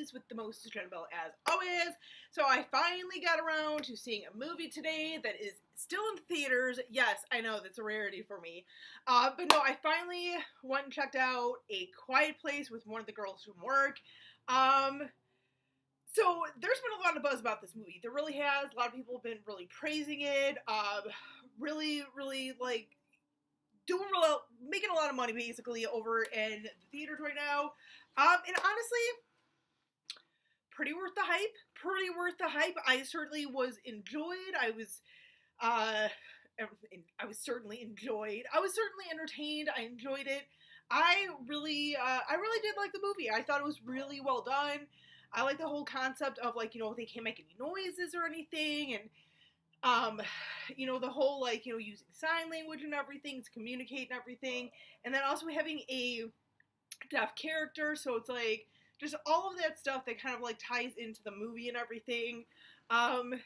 hostess with the most, Jennifer, as always. So I finally got around to seeing a movie today that is still in theaters. Yes, I know, that's a rarity for me. But no, I finally went and checked out A Quiet Place with one of the girls from work. So there's been a lot of buzz about this movie. There really has. A lot of people have been really praising it. Really, like, making a lot of money basically over in the theaters right now. And honestly, pretty worth the hype. Pretty worth the hype. I certainly was enjoyed. I was certainly enjoyed. I was certainly entertained. I enjoyed it. I really did like the movie. I thought it was really well done. I like the whole concept of, like, they can't make any noises or anything, and the whole, like, using sign language and everything to communicate and everything, and then also having a deaf character, so it's like just all of that stuff that kind of like ties into the movie and everything. It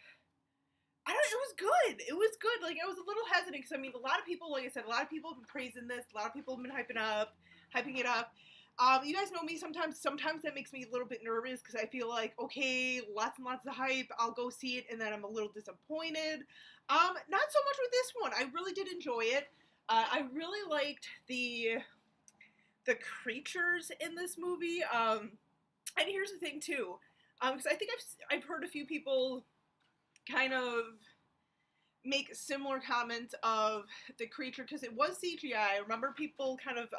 was good. It was good. Like, I was a little hesitant because, I mean, a lot of people, like I said, a lot of people have been praising this. A lot of people have been hyping it up. You guys know me sometimes that makes me a little bit nervous because I feel like, okay, lots and lots of hype, I'll go see it, and then I'm a little disappointed. Not so much with this one. I really did enjoy it. I really liked the creatures in this movie. And here's the thing too, because I think I've heard a few people kind of make similar comments of the creature because it was CGI. I remember people kind of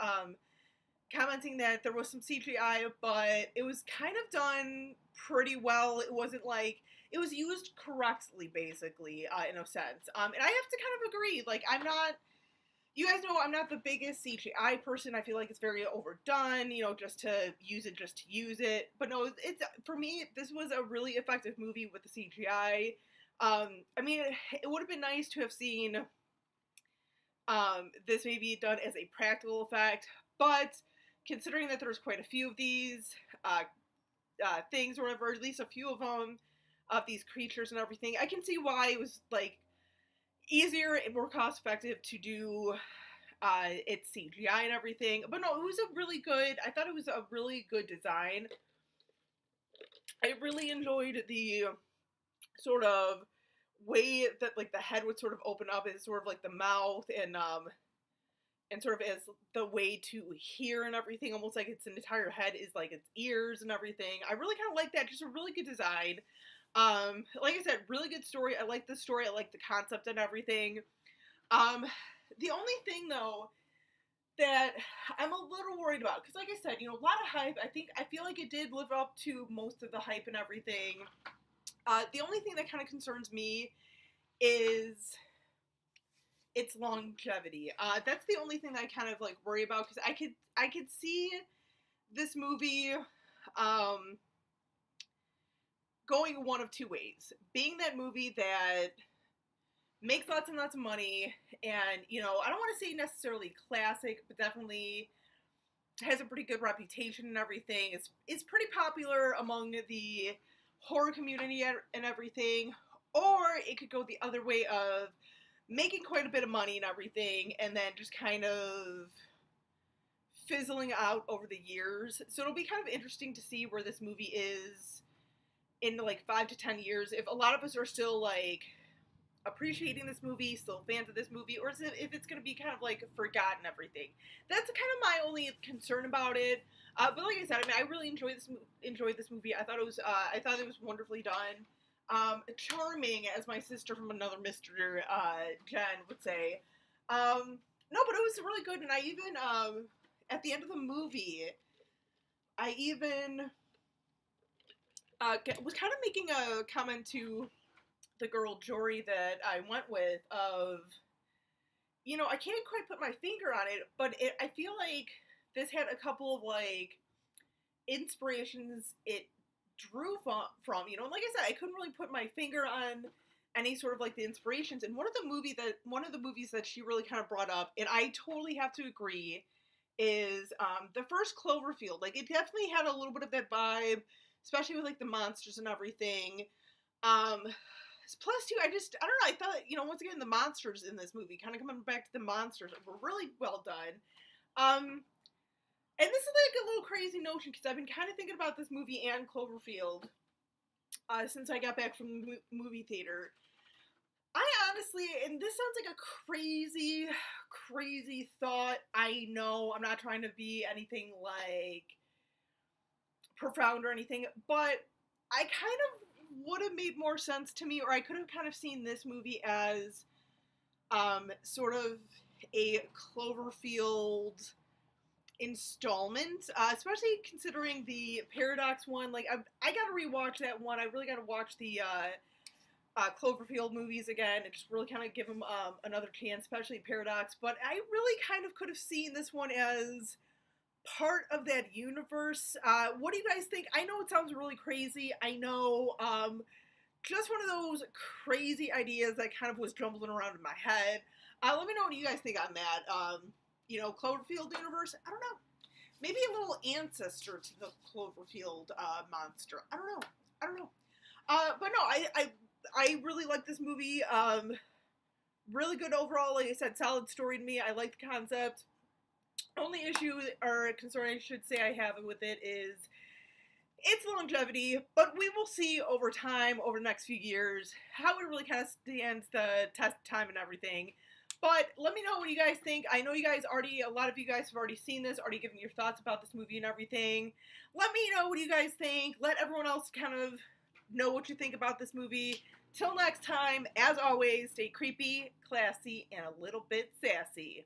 commenting that there was some CGI, but it was kind of done pretty well. It wasn't like, it was used correctly, basically, in a sense. And I have to kind of agree. Like, you guys know I'm not the biggest CGI person. I feel like it's very overdone, just to use it. But no, for me, this was a really effective movie with the CGI. I mean, it would have been nice to have seen this maybe done as a practical effect, but considering that there's quite a few of these things or whatever, at least a few of them, of these creatures and everything, I can see why it was, like, easier and more cost effective to do its CGI and everything. But no, I thought it was a really good design. I really enjoyed the sort of way that, like, the head would sort of open up as sort of like the mouth, and sort of as the way to hear and everything, almost like its entire head is like its ears and everything. I really kind of like that. Just a really good design. Like I said, really good story. I like the story. I like the concept and everything. The only thing, though, that I'm a little worried about, because like I said, a lot of hype. I feel like it did live up to most of the hype and everything. The only thing that kind of concerns me is its longevity. That's the only thing that I kind of, like, worry about, because I could see this movie going one of two ways. Being that movie that makes lots and lots of money, and, I don't want to say necessarily classic, but definitely has a pretty good reputation and everything. It's pretty popular among the horror community and everything. Or it could go the other way of making quite a bit of money and everything, and then just kind of fizzling out over the years. So it'll be kind of interesting to see where this movie is in, like, 5 to 10 years. If a lot of us are still, like, appreciating this movie, still fans of this movie, or if it's going to be kind of, like, forgotten everything. That's kind of my only concern about it. But like I said, I mean, I really enjoyed this movie. I thought it was wonderfully done. Charming, as my sister from another Mr. Jen would say. No, but it was really good, and I even, at the end of the movie, I even was kind of making a comment to the girl Jory that I went with of, I can't quite put my finger on it, but I feel like this had a couple of, like, inspirations it drew from, and like I said, I couldn't really put my finger on any sort of, like, the inspirations. And one of the movies that she really kind of brought up, and I totally have to agree, is the first Cloverfield. Like, it definitely had a little bit of that vibe, especially with, like, the monsters and everything. Plus, too, I don't know, I thought, once again, the monsters in this movie, kind of coming back to the monsters, were really well done. And this is, like, a little crazy notion because I've been kind of thinking about this movie and Cloverfield since I got back from the movie theater. I honestly, and this sounds like a crazy, crazy thought. I know I'm not trying to be anything like profound or anything, but I kind of would have made more sense to me, or I could have kind of seen this movie as sort of a Cloverfield installment, especially considering the Paradox one. Like, I gotta rewatch that one. I really gotta watch the Cloverfield movies again and just really kind of give them another chance, especially Paradox. But I really kind of could have seen this one as part of that universe. What do you guys think? I know it sounds really crazy. I know, just one of those crazy ideas that kind of was jumbling around in my head. Let me know what you guys think on that. Cloverfield universe. I don't know. Maybe a little ancestor to the Cloverfield monster. I don't know. But no, I really like this movie. Really good overall. Like I said, solid story to me. I like the concept. Only issue or concern I should say I have with it is its longevity, but we will see over time, over the next few years, how it really kind of stands the test of time and everything. But let me know what you guys think. I know a lot of you guys have already seen this, already given your thoughts about this movie and everything. Let me know what you guys think. Let everyone else kind of know what you think about this movie. Till next time, as always, stay creepy, classy, and a little bit sassy.